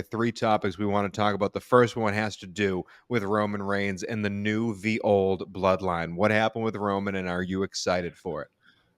Three topics we want to talk about. The first one has to do with Roman Reigns and the new v old bloodline. What happened with Roman, and are you excited for it?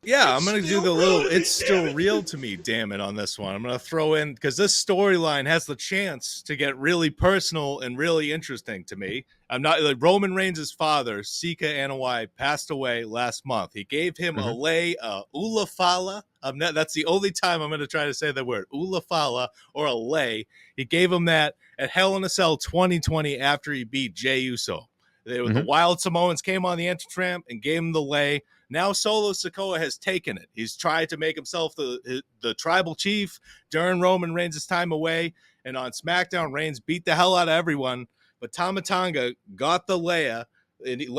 Yeah, I'm going to do the little it's still real to me, damn it, on this one. I'm going to throw in, because this storyline has the chance to get really personal and really interesting to me. I'm not like Roman Reigns' father, Sika Anoa'i, passed away last month. He gave him a lei, ulafala. That's the only time I'm going to try to say the word ulafala or a lei. He gave him that at Hell in a Cell 2020 after he beat Jey Uso. The Wild Samoans came on the entrance ramp and gave him the lei. Now Solo Sikoa has taken it. He's tried to make himself the tribal chief during Roman Reigns' time away. And on SmackDown, Reigns beat the hell out of everyone. But Tama Tonga got the lei, and he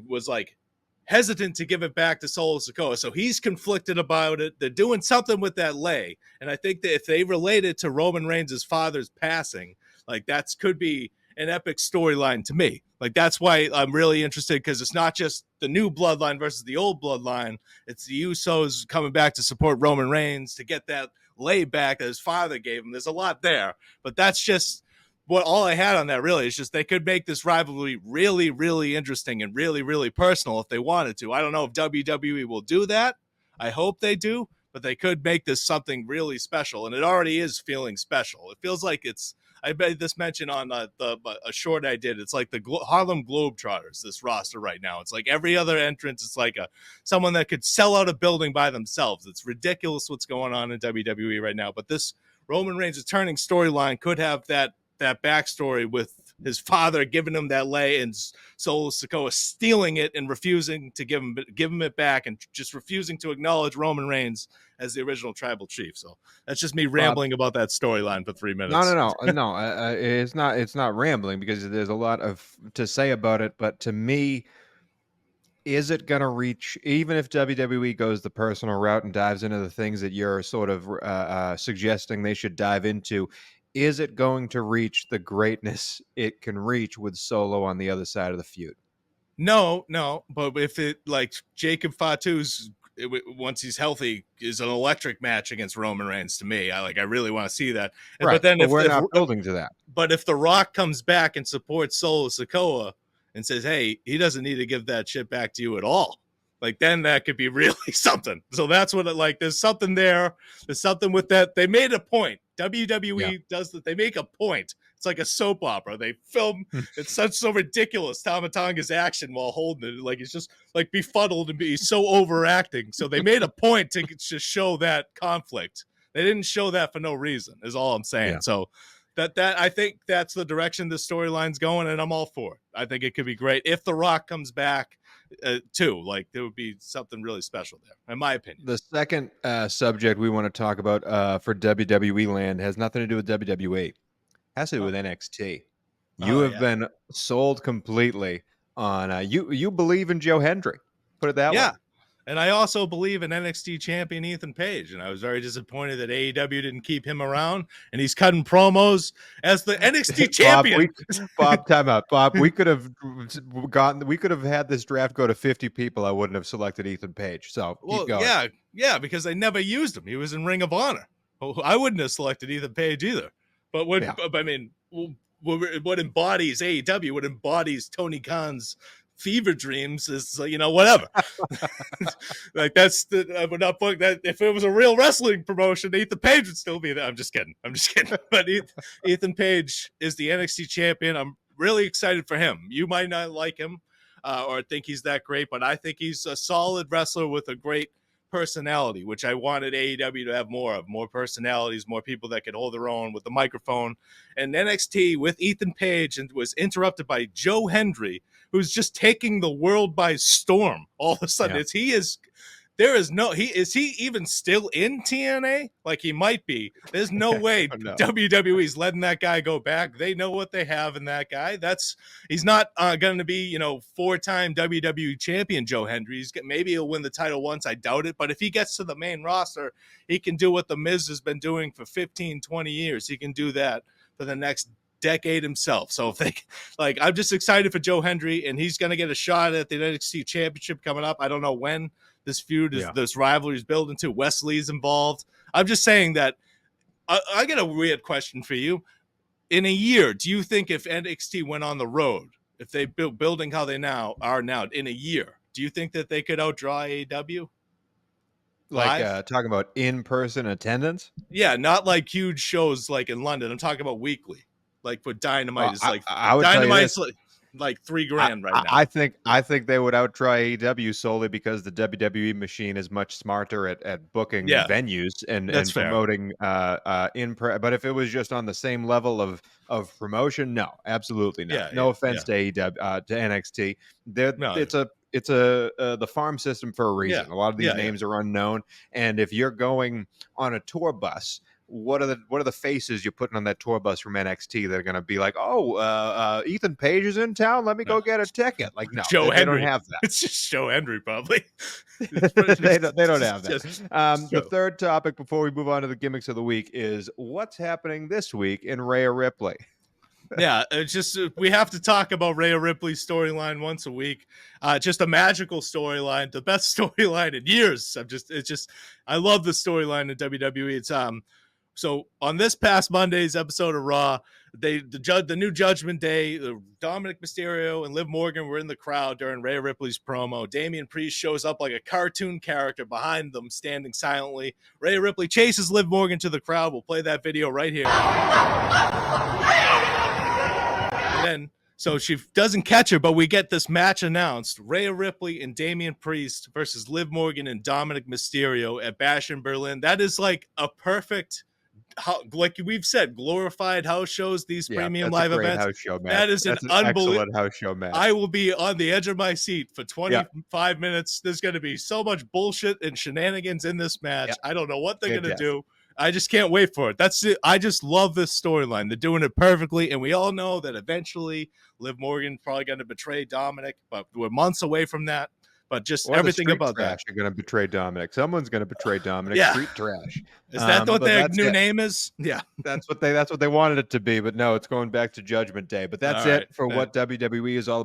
was like hesitant to give it back to Solo Sikoa. So he's conflicted about it. They're doing something with that lei. And I think that if they relate it to Roman Reigns' father's passing, like that could be an epic storyline to me. Like that's why I'm really interested, because it's not just the new bloodline versus the old bloodline. It's the Usos coming back to support Roman Reigns to get that lei back that his father gave him. There's a lot there, but that's just what all I had on that. Really, is just they could make this rivalry really, really interesting and really, really personal if they wanted to. I don't know if WWE will do that. I hope they do, but they could make this something really special, and it already is feeling special. It feels like it's. I made this mention on a short I did. It's like the Harlem Globetrotters, this roster right now. It's like every other entrance. It's like someone that could sell out a building by themselves. It's ridiculous what's going on in WWE right now. But this Roman Reigns' turning storyline could have that backstory with his father giving him that lei and Solo Sikoa stealing it and refusing to give him it back, and just refusing to acknowledge Roman Reigns as the original tribal chief. So that's just me rambling about that storyline for 3 minutes. No. It's not rambling, because there's a lot to say about it. But to me, is it going to reach, even if WWE goes the personal route and dives into the things that you're sort of suggesting they should dive into, is it going to reach the greatness it can reach with Solo on the other side of the feud? No, but if it, like Jacob Fatu's, once he's healthy, is an electric match against Roman Reigns to me. I really want to see that. Right, but then if we're not building to that. But if The Rock comes back and supports Solo Sikoa and says, hey, he doesn't need to give that shit back to you at all, like then that could be really something. So that's what there's something there. There's something with that. They made a point. WWE does that. They make a point. It's like a soap opera. They film. It's so ridiculous. Tama Tonga's action while holding it, like it's just like befuddled and be so overacting. So they made a point to just show that conflict. They didn't show that for no reason. Is all I'm saying. Yeah. So that I think that's the direction this storyline's going, and I'm all for it. I think it could be great if The Rock comes back too. Like there would be something really special there, in my opinion. The second subject we want to talk about for WWE land has nothing to do with WWE. Has to do with NXT. You have been sold completely on you believe in Joe Hendry. Put it that way. Yeah. And I also believe in NXT champion Ethan Page. And I was very disappointed that AEW didn't keep him around. And he's cutting promos as the NXT champion. Bob, time out. Bob, we could have had this draft go to 50 people. I wouldn't have selected Ethan Page. So keep going. Yeah, because they never used him. He was in Ring of Honor. I wouldn't have selected Ethan Page either. But what embodies AEW, what embodies Tony Khan's fever dreams is, whatever. Like I would not book that. If it was a real wrestling promotion, Ethan Page would still be there. I'm just kidding. But Ethan Page is the NXT champion. I'm really excited for him. You might not like him or think he's that great, but I think he's a solid wrestler with a great personality, which I wanted AEW to have more of, more personalities, more people that could hold their own with the microphone. And NXT with Ethan Page and was interrupted by Joe Hendry, who's just taking the world by storm. All of a sudden, is he even still in TNA? Like he might be. There's no way WWE's letting that guy go back. They know what they have in that guy. He's not going to be, 4-time WWE champion Joe Hendry. Maybe he'll win the title once. I doubt it. But if he gets to the main roster, he can do what The Miz has been doing for 15, 20 years. He can do that for the next decade himself. So I'm just excited for Joe Hendry, and he's going to get a shot at the NXT championship coming up. I don't know when this feud is, this rivalry is building to. Wesley's involved. I'm just saying that I got a weird question for you. In a year, do you think if NXT went on the road, if they building how they now are now in a year, do you think that they could outdraw AEW Like live? talking about in-person attendance. Yeah, not like huge shows like in London. I'm talking about weekly. Like for Dynamite is like I would tell you Dynamite's this. like $3,000 right now. I think they would outtry AEW solely because the WWE machine is much smarter at booking Yeah, venues that's and fair. promoting but if it was just on the same level of promotion, no, absolutely not. Yeah, No yeah. offense to AEW to NXT. No, It's the farm system for a yeah, reason. A lot of these yeah, yeah. names are unknown, and if you're going on a tour bus, what are the faces you're putting on that tour bus from NXT that are going to be like, oh, Ethan Page is in town, let me No. go get a ticket? Like, no, Joe they don't Hendry. have that. It's just Joe Hendry, probably. They don't have that. The Joe. third topic before we move on to the gimmicks of the week is what's happening this week in Rhea Ripley. Yeah, it's just we have to talk about Rhea Ripley's storyline once a week. Just a magical storyline, the best storyline in years. I love the storyline in WWE. It's so on this past Monday's episode of Raw, the new Judgment Day, Dominic Mysterio and Liv Morgan were in the crowd during Rhea Ripley's promo. Damian Priest shows up like a cartoon character behind them, standing silently. Rhea Ripley chases Liv Morgan to the crowd. We'll play that video right here. Then, so she doesn't catch her, but we get this match announced: Rhea Ripley and Damian Priest versus Liv Morgan and Dominic Mysterio at Bash in Berlin. That is like a perfect, like we've said, glorified house shows. These premium live events. House show match. That is that's an excellent house show match. I will be on the edge of my seat for 25 minutes. There's going to be so much bullshit and shenanigans in this match. I don't know what they're going to do. I just can't wait for it. That's it. I just love this storyline. They're doing it perfectly, and we all know that eventually Liv Morgan's probably going to betray Dominic, but we're months away from that. But just everything about that. You're going to betray Dominic. Someone's going to betray Dominic. Yeah. Street trash. Is that what their new name is? Yeah. That's what they wanted it to be, but no, it's going back to Judgment Day. But that's it for what WWE is all about.